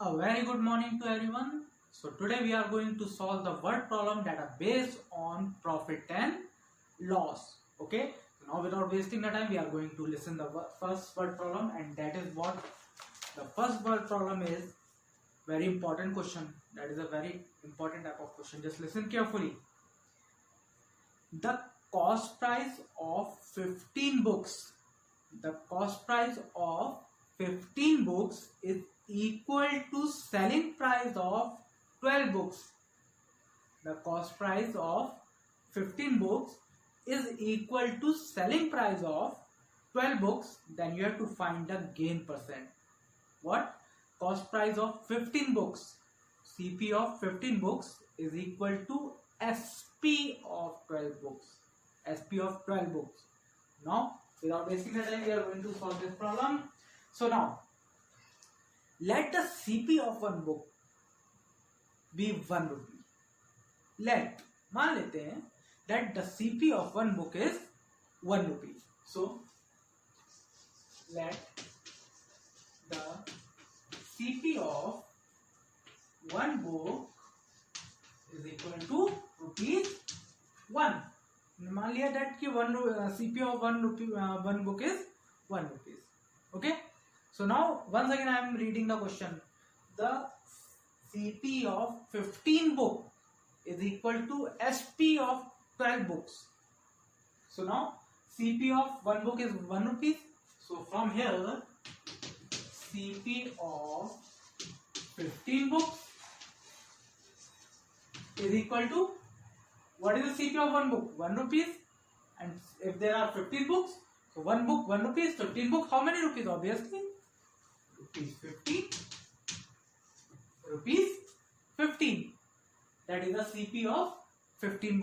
A very good morning to everyone. So today we are going to solve the word problem that are based on profit and loss. Okay. So now without wasting the time, we are going to listen the first word problem, and that is what the first word problem is. Very important question. That is a very important type of question. Just listen carefully. The cost price of 15 books. The cost price of 15 books is equal to selling price of 12 books. The cost price of 15 books is equal to selling price of 12 books. Then you have to find the gain percent. What? Cost price of 15 books, CP of 15 books is equal to SP of 12 books. SP of 12 books. Now, without wasting the time, we are going to solve this problem. So now, let the CP of one book be 1 rupee. मान लेते हैं that the CP of one book is 1 rupee. So let the CP of one book is equal to ₹1. मान लिया that कि CP of one book is 1 rupees. Okay. So now once again I am reading the question. The CP of 15 book is equal to SP of 12 books. So now CP of one book is 1 rupees. So from here CP of 15 books is equal to, what is the CP of one book? 1 rupees. And if there are 15 books, so one book 1 rupees, 15 books, how many rupees? Obviously rupees 15. That is the CP of 15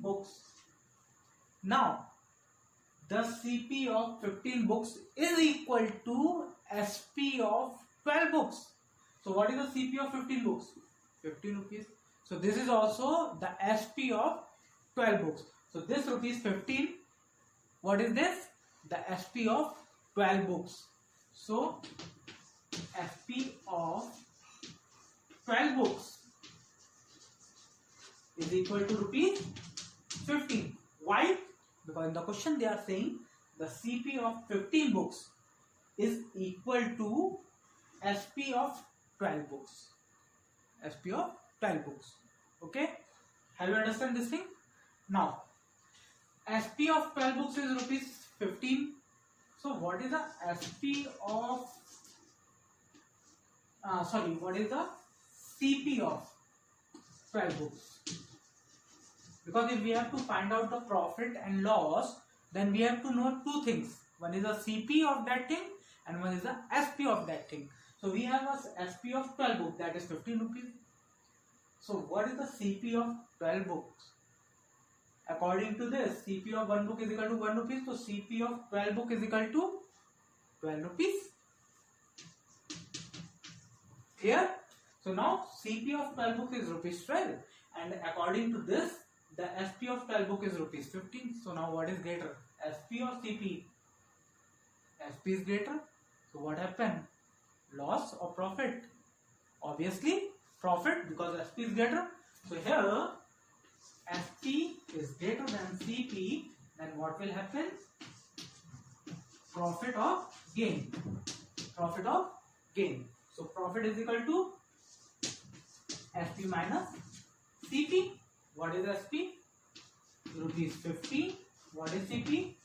books. Now the CP of 15 books is equal to SP of 12 books. So what is the CP of 15 books? 15 rupees. So this is also the SP of 12 books. So this rupees 15, what is this? The SP of 12 books. So SP of 12 books is equal to rupees 15. Why? Because in the question they are saying the CP of 15 books is equal to SP of 12 books. SP of 12 books. Okay? Have you understand this thing? Now, SP of 12 books is rupees 15. So what is the SP of what is the CP of 12 books? Because if we have to find out the profit and loss, then we have to know two things. One is the CP of that thing and one is the SP of that thing. So we have a SP of 12 books, that is 15 rupees. So what is the CP of 12 books? According to this, CP of one book is equal to 1 rupees. So CP of 12 book is equal to 12 rupees. Here. So now CP of 12 book is rupees 12. And according to this, the SP of 12 book is rupees 15. So now what is greater? SP or CP? SP is greater. So what happened? Loss or profit? Obviously profit, because SP is greater. So here SP is greater than CP, then what will happen? Profit or gain. Profit or gain. So profit is equal to SP minus CP. What is SP? Rupees 15. What is CP?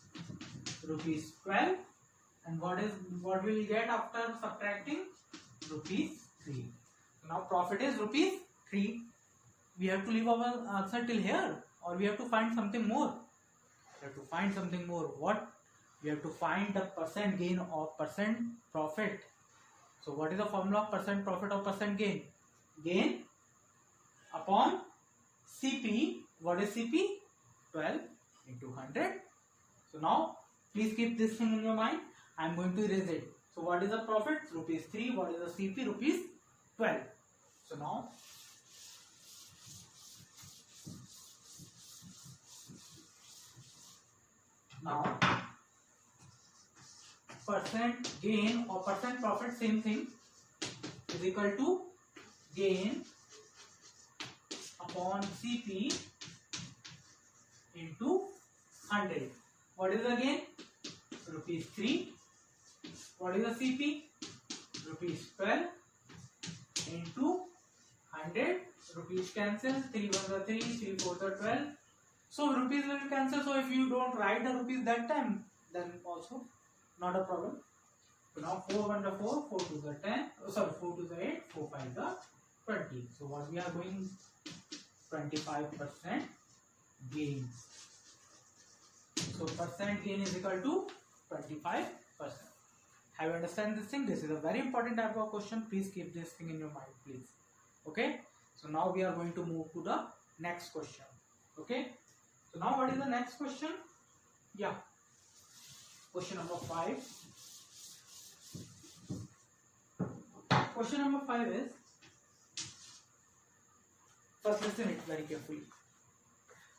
Rupees 12. And what will we get after subtracting? Rupees 3. Now profit is rupees 3. We have to leave our answer till here, or we have to find something more. We have to find something more. What? We have to find the percent gain or percent profit. So what is the formula of percent profit or percent gain? Gain upon CP. What is CP? 12 into 100. So now please keep this thing in your mind. I am going to erase it. So what is the profit? Rupees 3. What is the CP? Rupees 12. So now percent gain or percent profit, same thing. is equal to gain upon CP into 100. What is the gain? Rupees 3. What is the CP? Rupees 12 into 100. Rupees cancel. 3 1s are 3, 3 4s are 12. So rupees will cancel. So if you don't write the rupees that time, then also not a problem. So now 4 1 are 4, 4 2s are 10. Oh, sorry, 4 2s are 8, 4 5s are 20. So what we are going 25% gain. So percent gain is equal to 25%. Have you understand this thing? This is a very important type of question. Please keep this thing in your mind, please. Okay. So now we are going to move to the next question. Okay. So now what is the next question? Yeah. Question number 5. Question number 5 is, first listen it very carefully.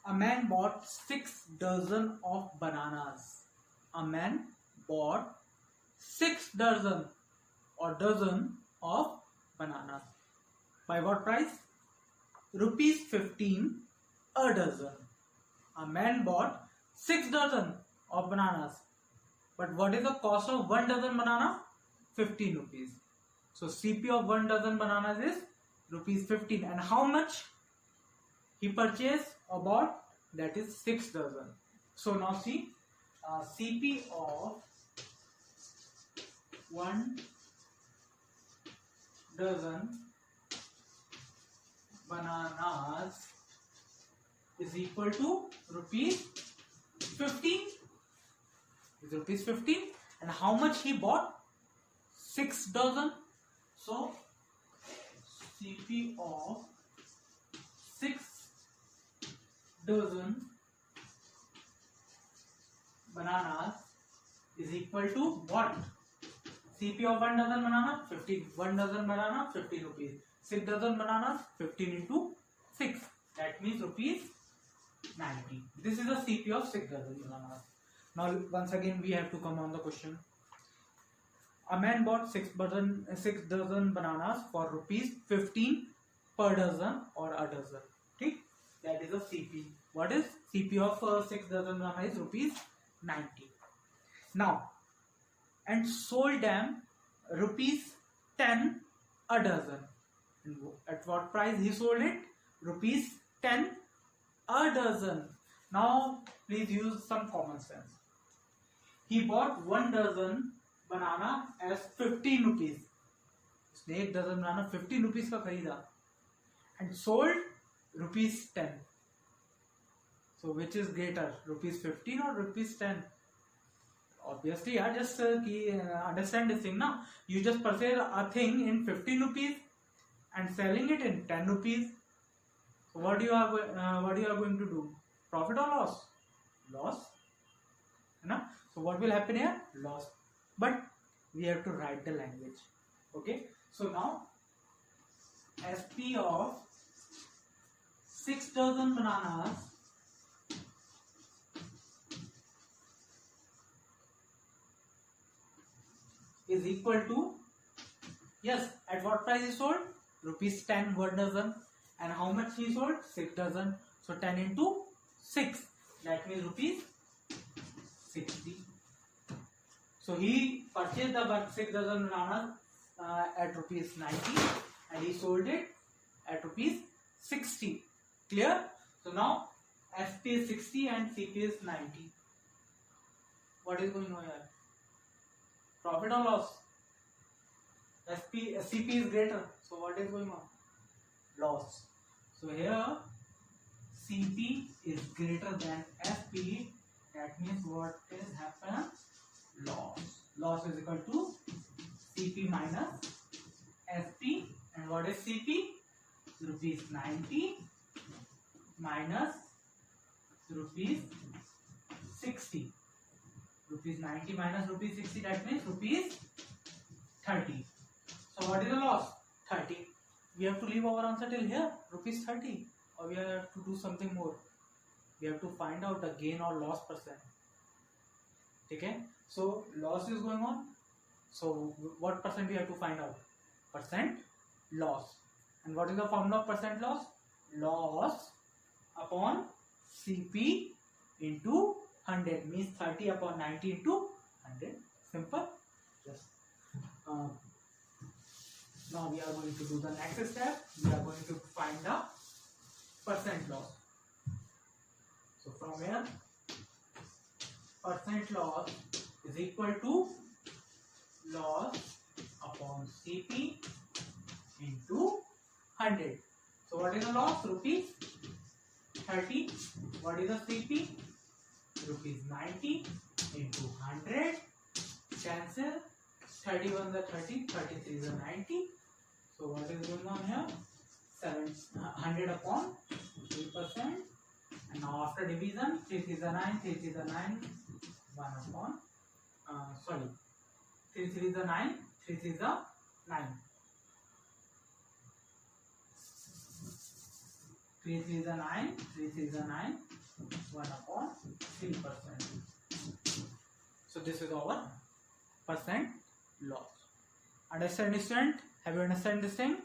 A man bought 6 dozen of bananas. A man bought 6 dozen or dozen of bananas. By what price? Rupees 15 a dozen. A man bought 6 dozen of bananas. But what is the cost of 1 dozen banana? 15 rupees. So CP of 1 dozen bananas is rupees 15. And how much he purchased or bought? That is 6 dozen. So now see, CP of 1 dozen bananas is equal to rupees 15. Is rupees 15. And how much he bought? 6 dozen. So CP of 6 dozen bananas is equal to what? CP of 1 dozen banana 15. 1 dozen banana 15 rupees. 6 dozen bananas 15 into 6. That means rupees 90. This is the CP of 6 dozen bananas. Now once again we have to come on the question. A man bought 6 dozen bananas for rupees 15 per dozen or a dozen. Okay? That is a CP. What is CP of 6 dozen bananas? Is rupees 90. Now, and sold them rupees 10 a dozen. And at what price he sold it? Rupees 10 a dozen. Now please use some common sense. He bought 1 dozen banana as 15 rupees. उसने 1 dozen banana 15 rupees का खरीदा and sold rupees 10. So which is greater, rupees 15 or rupees 10? Obviously, yeah, just understand this thing now. You just purchase a thing in 15 rupees and selling it in 10 rupees. So what you are going to do? Profit or loss? Loss. No? So what will happen here? Loss. But we have to write the language. Okay. So now SP of 6 dozen bananas is equal to, yes, at what price he sold? Rupees 10 1 dozen. And how much he sold? 6 dozen. So 10 into 6. That means rupees 60. So he purchased the 6 dozen bananas at rupees 90 and he sold it at rupees 60. Clear? So now SP is 60 and CP is 90. What is going on here? Profit or loss? CP is greater. So what is going on? Loss. So here CP is greater than SP. That means what is happen? Loss. Loss is equal to CP minus SP. And what is CP? Rupees 90 minus rupees 60. Rupees 90 minus rupees 60, that means rupees 30. So what is the loss? 30. We have to leave our answer till here, rupees 30, or we have to do something more. We have to find out the gain or loss percent. Okay, so loss is going on. So what percent we have to find out? percent loss. And what is the formula of percent loss? Loss upon CP into 100 means 30 upon 90 into 100. Simple. Yes. Now we are going to do the next step. We are going to find the percent loss. So from here, percent loss is equal to loss upon CP into 100. So what is the loss? Rupees 30. What is the CP? Rupees 90 into 100. Cancel. 31 the 30, 33 is the 90. So what is going on here? 100 upon 3%. And now after division, 3 is the 9, 3 is the 9, 1 upon, 3 is the 9, 3 is the 9. 3 is the 9, 3 is the 9, 1 upon 3%. So this is our percent loss. Understand, student? Have you understand this thing?